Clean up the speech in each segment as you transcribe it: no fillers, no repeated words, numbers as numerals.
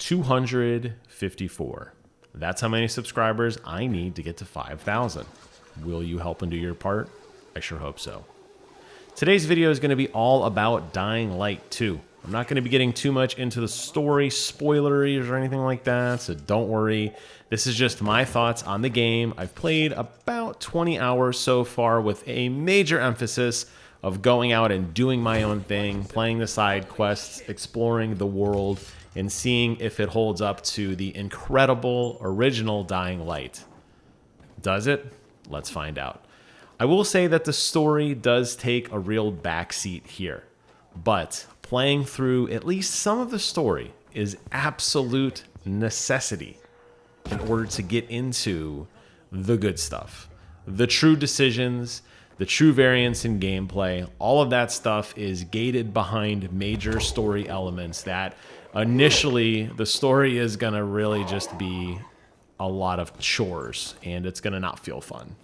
254. That's how many subscribers I need to get to 5,000. Will you help and do your part? I sure hope so. Today's video is going to be all about Dying Light 2. I'm not going to be getting too much into the story, spoilers, or anything like that, so don't worry. This is just my thoughts on the game. I've played about 20 hours so far with a major emphasis of going out and doing my own thing, playing the side quests, exploring the world, and seeing if it holds up to the incredible original Dying Light. Does it? Let's find out. I will say that the story does take a real backseat here, but playing through at least some of the story is absolute necessity in order to get into the good stuff. The true decisions, the true variance in gameplay, all of that stuff is gated behind major story elements that initially the story is going to really just be a lot of chores and it's going to not feel fun.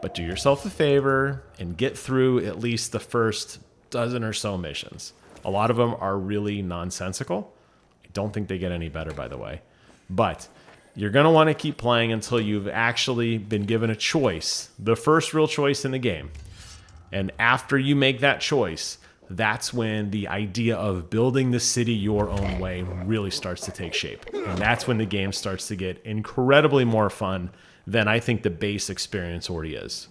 But do yourself a favor and get through at least the first dozen or so missions. A lot of them are really nonsensical. I don't think they get any better, by the way. But you're going to want to keep playing until you've actually been given a choice, the first real choice in the game. And after you make that choice, that's when the idea of building the city your own way really starts to take shape. And that's when the game starts to get incredibly more fun than I think the base experience already is.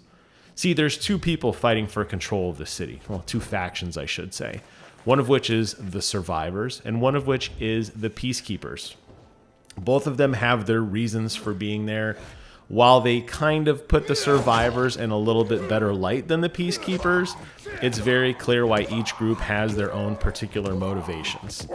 See, there's two people fighting for control of the city. Well, two factions, I should say. One of which is the survivors, and one of which is the peacekeepers. Both of them have their reasons for being there. While they kind of put the survivors in a little bit better light than the peacekeepers, it's very clear why each group has their own particular motivations.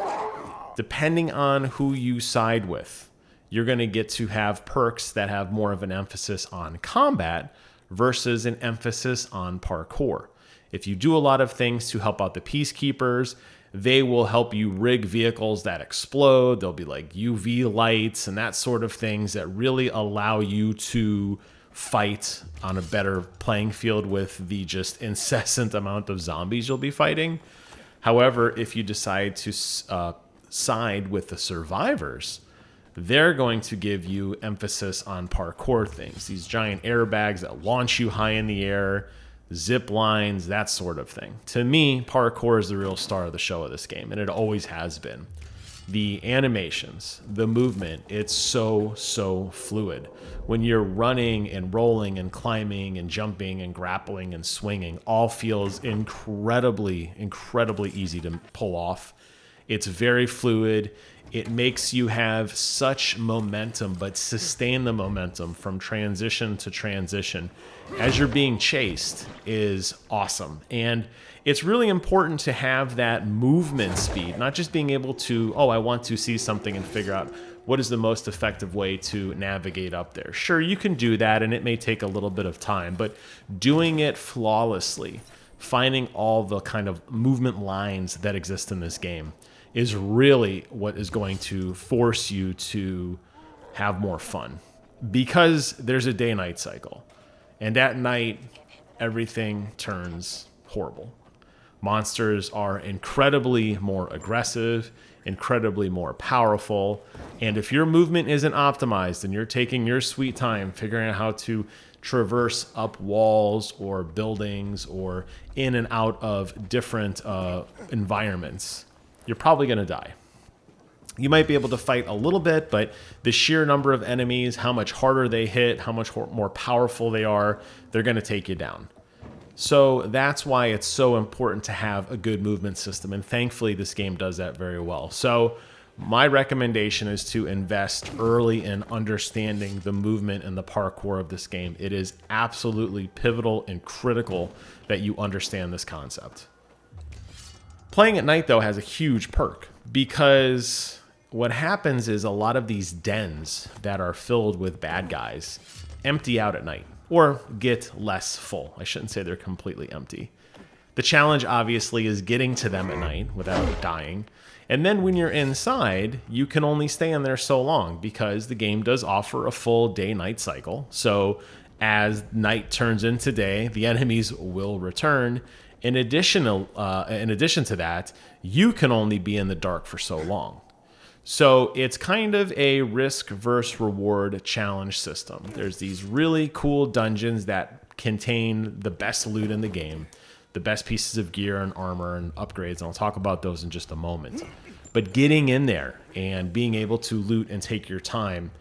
Depending on who you side with, you're going to get to have perks that have more of an emphasis on combat versus an emphasis on parkour. If you do a lot of things to help out the peacekeepers, they will help you rig vehicles that explode. There'll be like UV lights and that sort of things that really allow you to fight on a better playing field with the just incessant amount of zombies you'll be fighting. However, if you decide to side with the survivors, they're going to give you emphasis on parkour things. These giant airbags that launch you high in the air, zip lines, that sort of thing. To me, parkour is the real star of the show of this game, and it always has been. The animations, the movement, it's so fluid. When you're running and rolling and climbing and jumping and grappling and swinging, all feels incredibly easy to pull off. It's very fluid. It makes you have such momentum, but sustain the momentum from transition to transition as you're being chased is awesome. And it's really important to have that movement speed, not just being able to, oh, I want to see something and figure out what is the most effective way to navigate up there. Sure, you can do that, and it may take a little bit of time, but doing it flawlessly, finding all the kind of movement lines that exist in this game is really what is going to force you to have more fun. Because there's a day-night cycle. And at night, everything turns horrible. Monsters are incredibly more aggressive, incredibly more powerful. And if your movement isn't optimized and you're taking your sweet time figuring out how to traverse up walls or buildings or in and out of different environments, you're probably going to die. You might be able to fight a little bit, but the sheer number of enemies, how much harder they hit, how much more powerful they are, they're going to take you down. So that's why it's so important to have a good movement system, and thankfully this game does that very well. So my recommendation is to invest early in understanding the movement and the parkour of this game. It is absolutely pivotal and critical that you understand this concept. Playing at night, though, has a huge perk because what happens is a lot of these dens that are filled with bad guys empty out at night or get less full. I shouldn't say they're completely empty. The challenge, obviously, is getting to them at night without dying. And then when you're inside, you can only stay in there so long because the game does offer a full day-night cycle. So as night turns into day, the enemies will return. In addition to that, you can only be in the dark for so long. So it's kind of a risk versus reward challenge system. There's these really cool dungeons that contain the best loot in the game, the best pieces of gear and armor and upgrades, and I'll talk about those in just a moment. But getting in there and being able to loot and take your time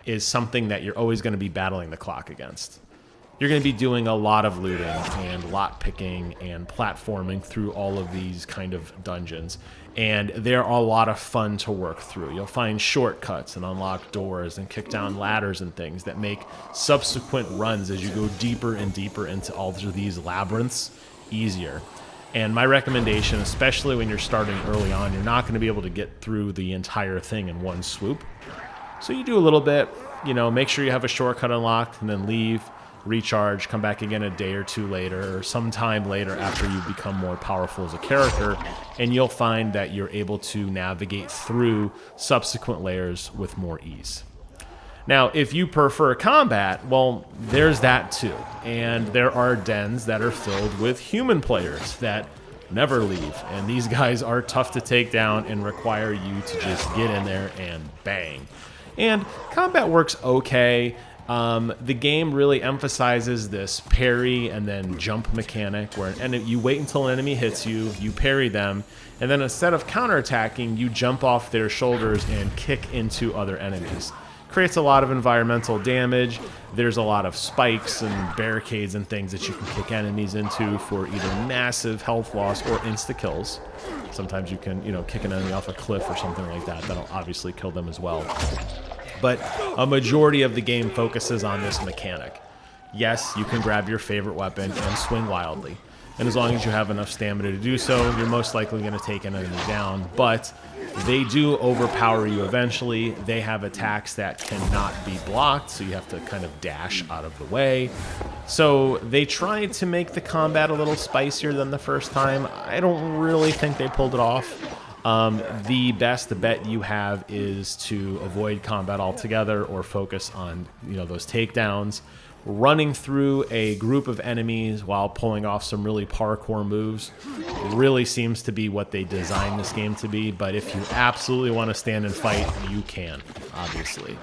is something that you're always going to be battling the clock against. You're going to be doing a lot of looting and lot picking and platforming through all of these kind of dungeons. And they're a lot of fun to work through. You'll find shortcuts and unlock doors and kick down ladders and things that make subsequent runs as you go deeper and deeper into all of these labyrinths easier. And my recommendation, especially when you're starting early on, you're not going to be able to get through the entire thing in one swoop. So you do a little bit, make sure you have a shortcut unlocked and then leave, recharge, come back again a day or two later or sometime later after you become more powerful as a character, and you'll find that you're able to navigate through subsequent layers with more ease. Now, if you prefer combat, well, there's that too. And there are dens that are filled with human players that never leave. And these guys are tough to take down and require you to just get in there and bang. And combat works okay. The game really emphasizes this parry and then jump mechanic where you wait until an enemy hits you, you parry them, and then instead of counterattacking, you jump off their shoulders and kick into other enemies. Creates a lot of environmental damage. There's a lot of spikes and barricades and things that you can kick enemies into for either massive health loss or insta-kills. Sometimes you can, kick an enemy off a cliff or something like that. That'll obviously kill them as well. But a majority of the game focuses on this mechanic. Yes, you can grab your favorite weapon and swing wildly. And as long as you have enough stamina to do so, you're most likely going to take an enemy down. But they do overpower you eventually. They have attacks that cannot be blocked, so you have to kind of dash out of the way. So they tried to make the combat a little spicier than the first time. I don't really think they pulled it off. The best bet you have is to avoid combat altogether or focus on, those takedowns. Running through a group of enemies while pulling off some really parkour moves really seems to be what they designed this game to be. But if you absolutely want to stand and fight, you can, obviously.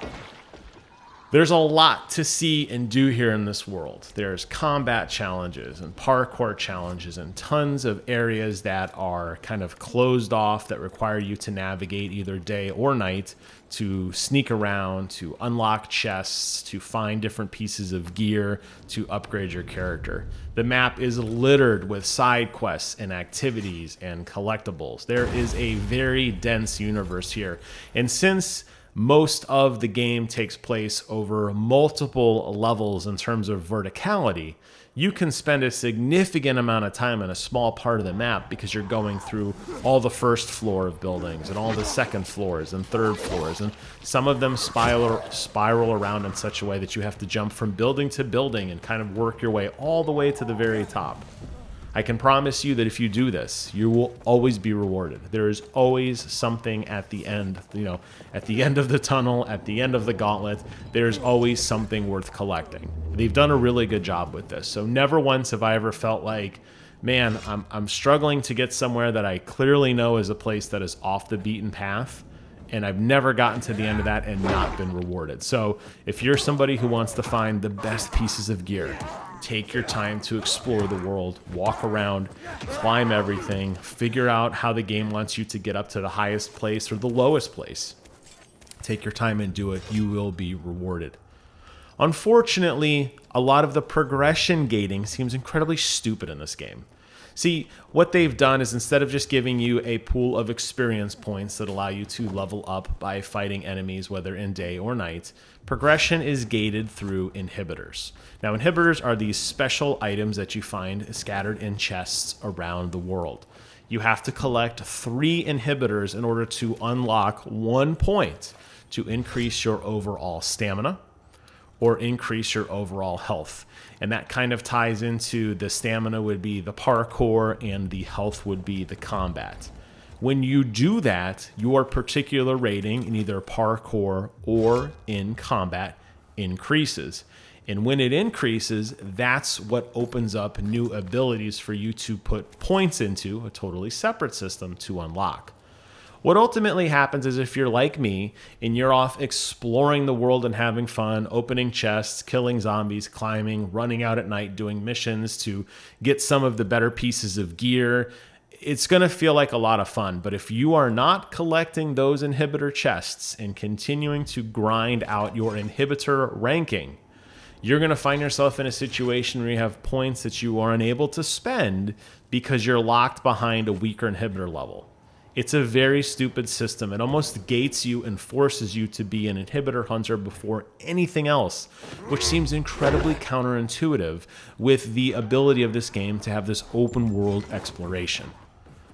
There's a lot to see and do here in this world. There's combat challenges and parkour challenges and tons of areas that are kind of closed off that require you to navigate either day or night to sneak around, to unlock chests, to find different pieces of gear, to upgrade your character. The map is littered with side quests and activities and collectibles. There is a very dense universe here. And since most of the game takes place over multiple levels in terms of verticality, you can spend a significant amount of time in a small part of the map because you're going through all the first floor of buildings and all the second floors and third floors, and some of them spiral around in such a way that you have to jump from building to building and kind of work your way all the way to the very top. I can promise you that if you do this, you will always be rewarded. There is always something at the end, at the end of the tunnel, at the end of the gauntlet, there's always something worth collecting. They've done a really good job with this. So never once have I ever felt like, man, I'm struggling to get somewhere that I clearly know is a place that is off the beaten path, and I've never gotten to the end of that and not been rewarded. So if you're somebody who wants to find the best pieces of gear, take your time to explore the world, walk around, climb everything, figure out how the game wants you to get up to the highest place or the lowest place. Take your time and do it. You will be rewarded. Unfortunately, a lot of the progression gating seems incredibly stupid in this game. See, what they've done is instead of just giving you a pool of experience points that allow you to level up by fighting enemies, whether in day or night, progression is gated through inhibitors. Now, inhibitors are these special items that you find scattered in chests around the world. You have to collect 3 inhibitors in order to unlock 1 point to increase your overall stamina or increase your overall health. And that kind of ties into the stamina would be the parkour and the health would be the combat. When you do that, your particular rating in either parkour or in combat increases. And when it increases, that's what opens up new abilities for you to put points into a totally separate system to unlock. What ultimately happens is if you're like me and you're off exploring the world and having fun, opening chests, killing zombies, climbing, running out at night, doing missions to get some of the better pieces of gear, it's going to feel like a lot of fun. But if you are not collecting those inhibitor chests and continuing to grind out your inhibitor ranking, you're going to find yourself in a situation where you have points that you are unable to spend because you're locked behind a weaker inhibitor level. It's a very stupid system. It almost gates you and forces you to be an inhibitor hunter before anything else, which seems incredibly counterintuitive with the ability of this game to have this open world exploration.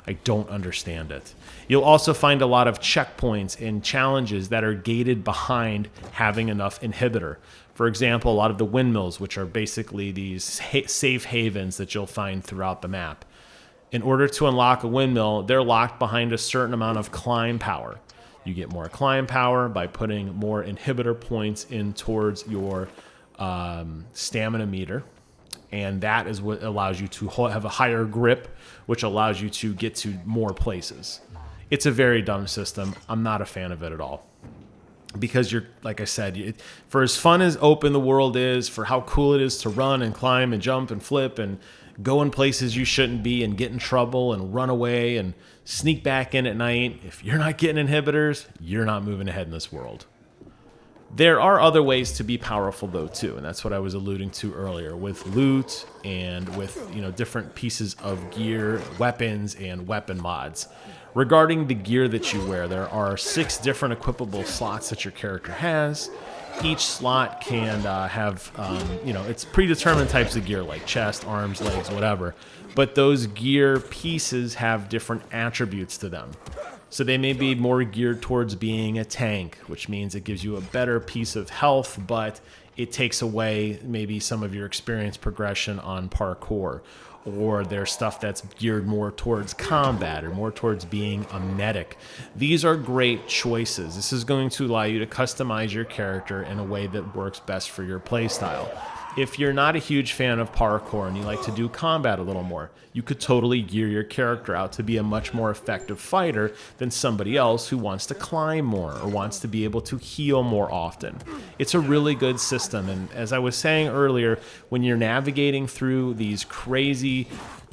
I don't understand it. You'll also find a lot of checkpoints and challenges that are gated behind having enough inhibitor. For example, a lot of the windmills, which are basically these safe havens that you'll find throughout the map. In order to unlock a windmill, they're locked behind a certain amount of climb power. You get more climb power by putting more inhibitor points in towards your stamina meter. And that is what allows you to have a higher grip, which allows you to get to more places. It's a very dumb system. I'm not a fan of it at all. Because you're, like I said, for as fun as open the world is, for how cool it is to run and climb and jump and flip and go in places you shouldn't be and get in trouble and run away and sneak back in at night, if you're not getting inhibitors, you're not moving ahead in this world. There are other ways to be powerful though too, and that's what I was alluding to earlier with loot and with different pieces of gear, weapons, and weapon mods. Regarding the gear that you wear, there are 6 different equipable slots that your character has. Each slot can have, it's predetermined types of gear like chest, arms, legs, whatever. But those gear pieces have different attributes to them. So they may be more geared towards being a tank, which means it gives you a better piece of health, but it takes away maybe some of your experience progression on parkour. Or there's stuff that's geared more towards combat or more towards being a medic. These are great choices. This is going to allow you to customize your character in a way that works best for your playstyle. If you're not a huge fan of parkour and you like to do combat a little more, you could totally gear your character out to be a much more effective fighter than somebody else who wants to climb more or wants to be able to heal more often. It's a really good system, and as I was saying earlier, when you're navigating through these crazy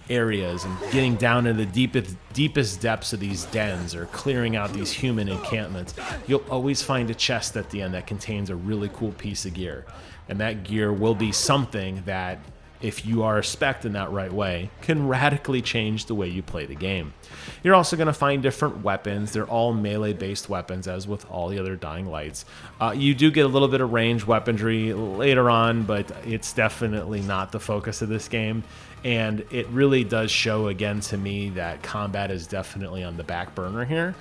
areas and getting down into the deepest depths of these dens or clearing out these human encampments, you'll always find a chest at the end that contains a really cool piece of gear. And that gear will be something that, if you are spec'd in that right way, can radically change the way you play the game. You're also going to find different weapons. They're all melee-based weapons, as with all the other Dying Lights. You do get a little bit of ranged weaponry later on, but it's definitely not the focus of this game. And it really does show again to me that combat is definitely on the back burner here.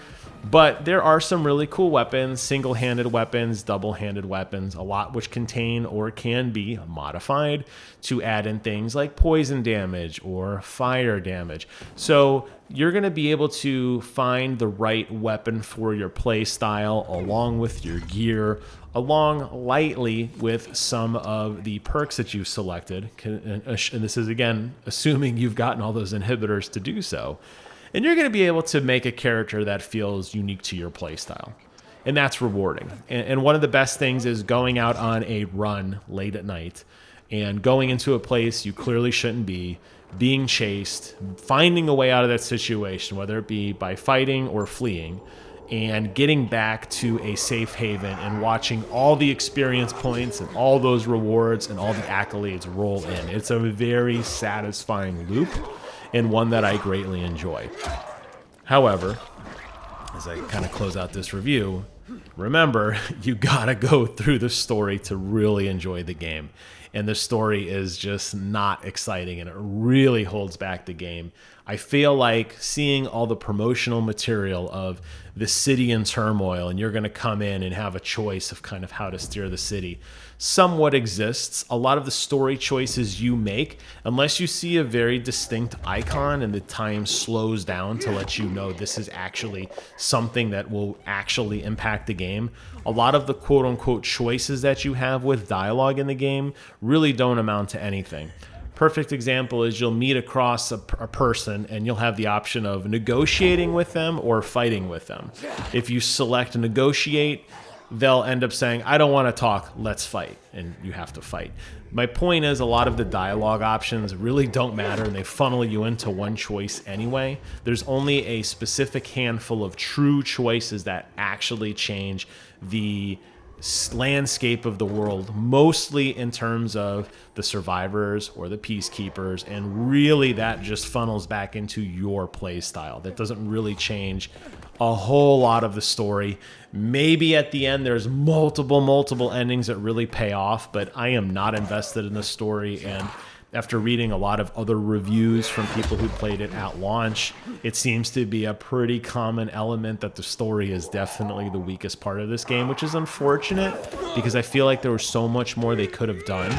But there are some really cool weapons, single-handed weapons, double-handed weapons, a lot which contain or can be modified to add in things like poison damage or fire damage. So you're going to be able to find the right weapon for your play style along with your gear, along lightly with some of the perks that you've selected. And this is, again, assuming you've gotten all those inhibitors to do so. And you're going to be able to make a character that feels unique to your playstyle. And that's rewarding. And one of the best things is going out on a run late at night and going into a place you clearly shouldn't be, being chased, finding a way out of that situation, whether it be by fighting or fleeing, and getting back to a safe haven and watching all the experience points and all those rewards and all the accolades roll in. It's a very satisfying loop, and one that I greatly enjoy. However, as I kind of close out this review, remember, you gotta go through the story to really enjoy the game. And the story is just not exciting, and it really holds back the game. I feel like seeing all the promotional material of the city in turmoil, and you're going to come in and have a choice of kind of how to steer the city, somewhat exists. A lot of the story choices you make, unless you see a very distinct icon and the time slows down to let you know this is actually something that will actually impact the game, a lot of the quote-unquote choices that you have with dialogue in the game really don't amount to anything. Perfect example is you'll meet across a person and you'll have the option of negotiating with them or fighting with them. If you select negotiate, they'll end up saying, I don't want to talk, let's fight, and you have to fight. My point is a lot of the dialogue options really don't matter, and they funnel you into one choice anyway. There's only a specific handful of true choices that actually change the landscape of the world, mostly in terms of the survivors or the peacekeepers, and really that just funnels back into your play style. That doesn't really change a whole lot of the story. Maybe at the end there's multiple endings that really pay off, but I am not invested in the story, and after reading a lot of other reviews from people who played it at launch, it seems to be a pretty common element that the story is definitely the weakest part of this game, which is unfortunate because I feel like there was so much more they could have done.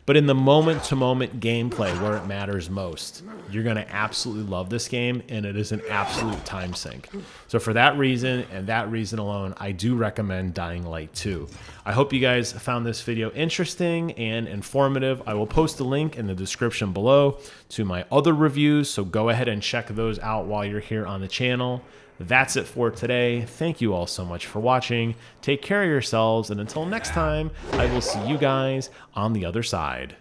But in the moment-to-moment gameplay where it matters most, you're going to absolutely love this game, and it is an absolute time sink. So for that reason and that reason alone, I do recommend Dying Light 2. I hope you guys found this video interesting and informative. I will post a link in the description below to my other reviews, so go ahead and check those out while you're here on the channel. That's it for today. Thank you all so much for watching. Take care of yourselves, and until next time, I will see you guys on the other side.